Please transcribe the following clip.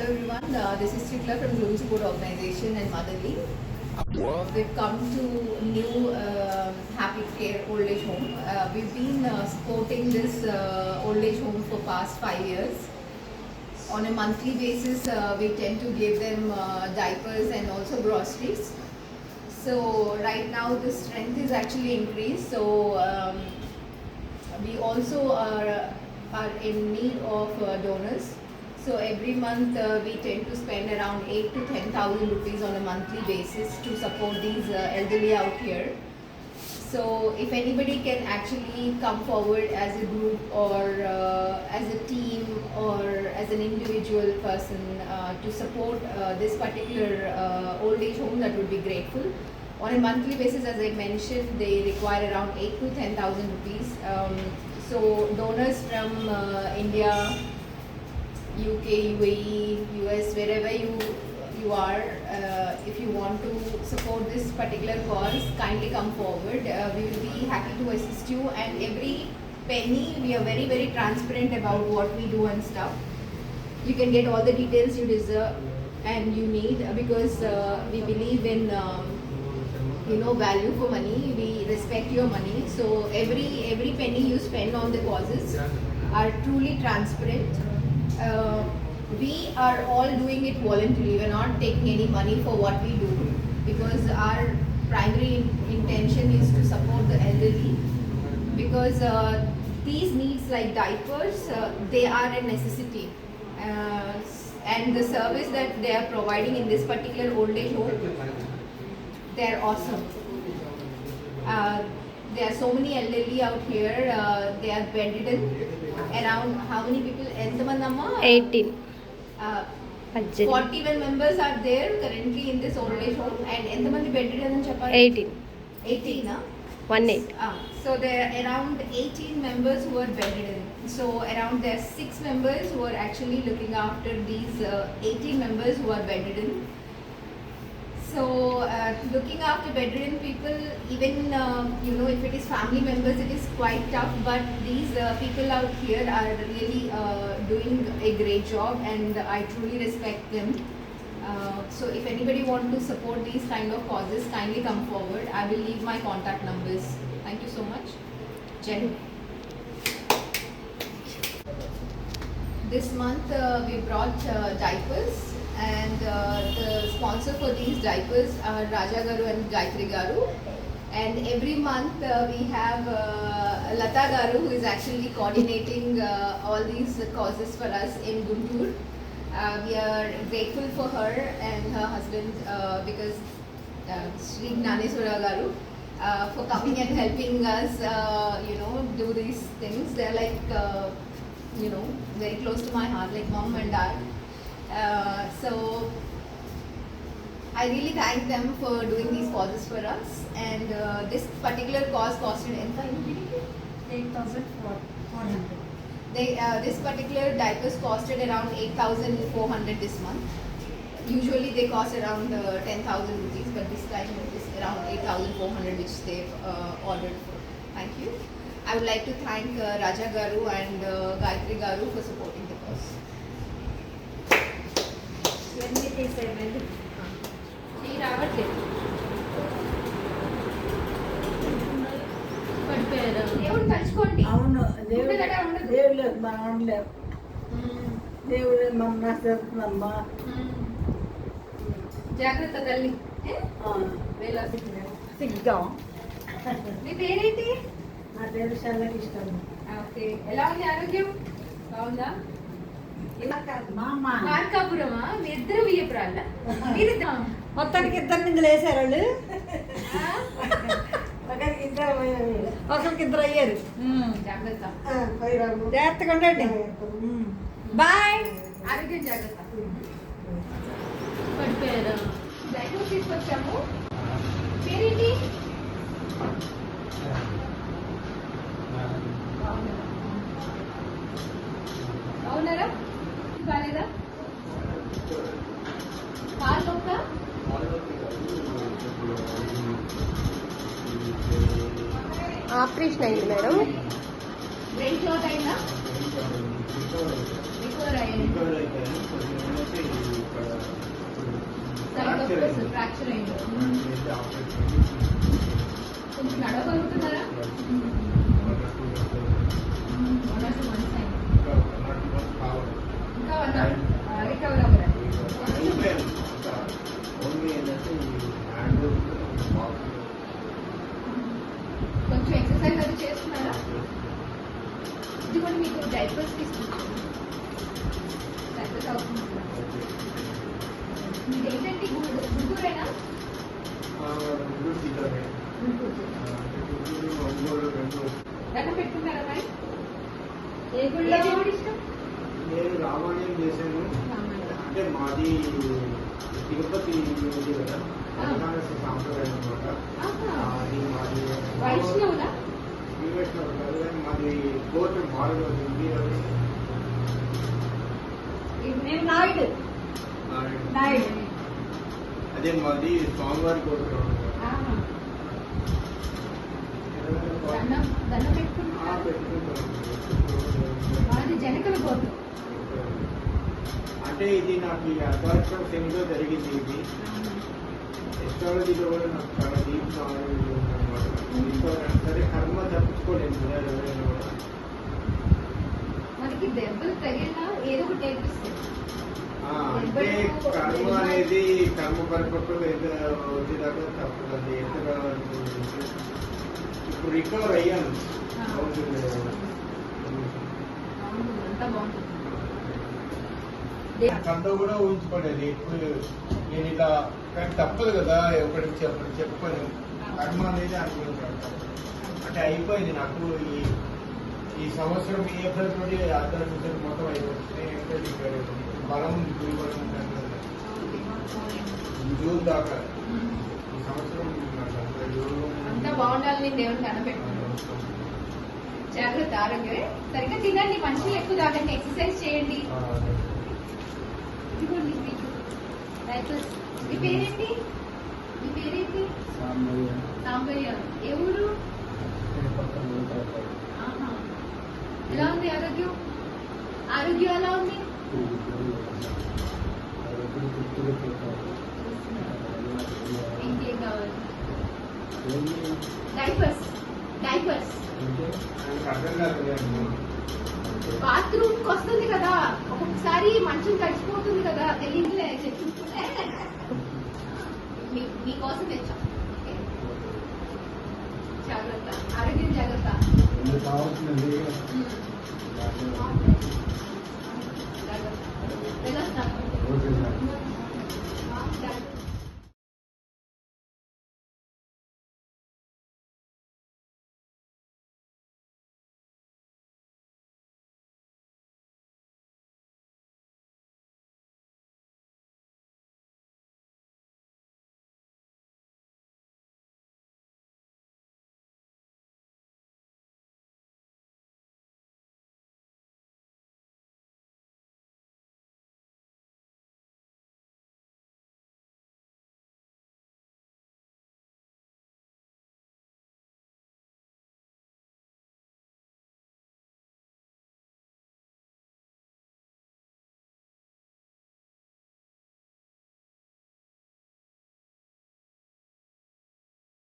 Hello everyone, this is Trikla from Global Support Organization and Motherly. We've come to new Happy Care Old Age Home. We've been supporting this old age home for past 5 years. On a monthly basis, we tend to give them diapers and also groceries. So right now the strength is actually increased. So we also are in need of donors. So every month we tend to spend around 8 to 10,000 rupees on a monthly basis to support these elderly out here. So if anybody can actually come forward as a group or as a team or as an individual person to support this particular old age home, that would be grateful. On a monthly basis, as I mentioned, they require around 8 to 10,000 rupees. So donors from India, UK, UAE, US, wherever you are, if you want to support this particular cause, kindly come forward. We will be happy to assist you, and every penny we are very, very transparent about what we do and stuff. You can get all the details you deserve and you need, because we believe in value for money. We respect your money. So every penny you spend on the causes are truly transparent. We are all doing it voluntarily. We're not taking any money for what we do, because our primary intention is to support the elderly, because these needs like diapers, they are a necessity, and the service that they are providing in this particular old age home, they are awesome. There are so many elderly out here. They are bedridden. Around how many people? 18. 41 members are there currently in this old age home. And entamandi bedridden అని చెప్పారు? 18. 18, huh? 18. So there are around 18 members who are bedridden. So around there are 6 members who are actually looking after these 18 members who are bedridden. So looking after bedridden people, even if it is family members, it is quite tough. But these people out here are really doing a great job, and I truly respect them. So if anybody want to support these kind of causes, kindly come forward. I will leave my contact numbers. Thank you so much. Jai Hind. This month we brought diapers. And the sponsor for these diapers are Raja Garu and Gayatri Garu. And every month we have Lata Garu, who is actually coordinating all these causes for us in Guntur. We are grateful for her and her husband, because Sri Gnaneswara Garu, for coming and helping us, do these things. They're like, very close to my heart, like mom and dad. So I really thank them for doing these causes for us, and this particular cause costed 8,400. This particular diapers costed around 8,400 this month. Usually they cost around 10,000 rupees, but this time it is around 8,400 which they've ordered for. Thank you. I would like to thank Raja Garu and Gayatri Garu for supporting the cause. రావట్లేదు. దేవుడు తలుచుకోండి. అవును, దేవుడు మనం ఉండలేము. దేవుడు మమ్మల్ని ఆశీర్వదించమ్మా. జాగ్రత్త తల్లి. సిగ్గా. మీ పేరేంటి? నా పేరు షల్లకి ఇష్టం. ఓకే, ఎలా ఉంది ఆరోగ్యం? బాగుందా? మార్కాపురమా? మీ ఇద్దరు వియ్యపురాళ్ళ? మొత్తానికి ఇద్దరు నిందులు వేసారు వాళ్ళు. ఒకరికి ఇద్దరు అయ్యారు. జాగ్రత్తగా ఉండండి. బాయ్. ఆరోగ్యం జాగ్రత్త. పడిపోయారు. డైపర్ తీసుకొచ్చాము. పేరేంటి? బాగున్నారా? బాగాలేదా? కాలు నొక్క? ఆపరేషన్ అయింది మేడం. బ్రెయిన్ క్లాట్ అయిందా? రికవర్ అయ్యారు. రికవర్ అయిపోయాను. కొంచెం ఏంటంటే ఇక్కడ ఫ్రాక్చర్ అయింది. ఆపరేషన్ కొంచెం నడవగలుగుతున్నారా? 1 or 2 months అయింది. ఇంకా 1 or 2 months కావాలి. ఇంకా రికవర్ అవ్వడానికి అయిపోయాను. ఓన్లీ ఏంటంటే ఈ హ్యాండ్ కొంచెం ఎక్సర్సైజ్ అది చేస్తున్నారా? ఇది కూడా మీకు డైపర్స్ తీసుకుంటారు. డైపర్స్ అవుతుంది. మీకు ఏంటంటే గుంటూరేనా? గుంటూరు. దండం పెట్టుకున్నారా మరి? ఏ గుళ్ళో దేవుడు ఇష్టం? నేను రామాయణం చేశాను. అంటే మాది తిరుపతి ఉంది కదా, తెలంగాణ సాంప్రదాయం అనమాట. అది మాది వైష్ణవులా? శ్రీవైష్ణవ్ కాదు కానీ మాది కోర్టు మాడలో ఉంది. నేను నాయుడు. అదే మాది స్వామివారి కోర్టు. దండం పెట్టుకుంటున్నారు. మాది జనకల కోర్టు. అంటే ఇది నాకు ఈ అర్ధాక్షర శనిలో జరిగింది. ఇది ఎస్ట్రాలజీలో కూడా నాకు చాలా డీప్ నాలెడ్జ్ ఉందన్నమాట. దీంతో సరే కర్మ తప్పించుకోలేదు కదా ఎవరైనా కూడా. మనకి దెబ్బలు తగిలినా ఏదో ఒకటి నేర్పిస్తుంది. అంటే కర్మ అనేది కర్మ పరిపక్వత వచ్చేదాకా తప్పదు. ఎంత ఇప్పుడు రికవర్ అయ్యాను. అంతా బాగుంటుంది. కంట కూడా ఊహించుకోలేదు. ఇప్పుడు నేను ఇలా కానీ తప్పదు కదా ఒకటి చెప్పని కర్మ అనేది అనుకుంటాను. అంటే అయిపోయింది నాకు ఈ సంవత్సరం ఏప్రిల్ తోటి అర్ధరాత్రి మొత్తం అయిపోతుంది. బలం జూన్ దాకా ఈ సంవత్సరం అంతా బాగుండాలని దేవుని కనపెట్టుకుంటాం. జాగ్రత్త, ఆరోగ్యమే సరిగ్గా తినండి, మంచిగా ఎక్కువ తాగండి, ఎక్సర్సైజ్ చేయండి. ఇదిగోండి మీకు డైపర్స్. మీ పేరేంటి? మీ పేరేంటి? సాంబయ్య. ఏ ఊరు? ఆహా. ఎలా ఉంది ఆరోగ్యం? ఆరోగ్యం ఎలా ఉంది? ఇంకేం కావాలి? డైపర్స్. డైపర్స్ అర్థం కాదు. బాత్రూమ్ కి వస్తుంది కదా, ఒక్కొక్కసారి మంచం తడిచిపోతుంది కదా, తెలియదులే మీకోసం తెచ్చాం. జాగ్రత్త, ఆరోగ్యం జాగ్రత్త. కావాల్సింది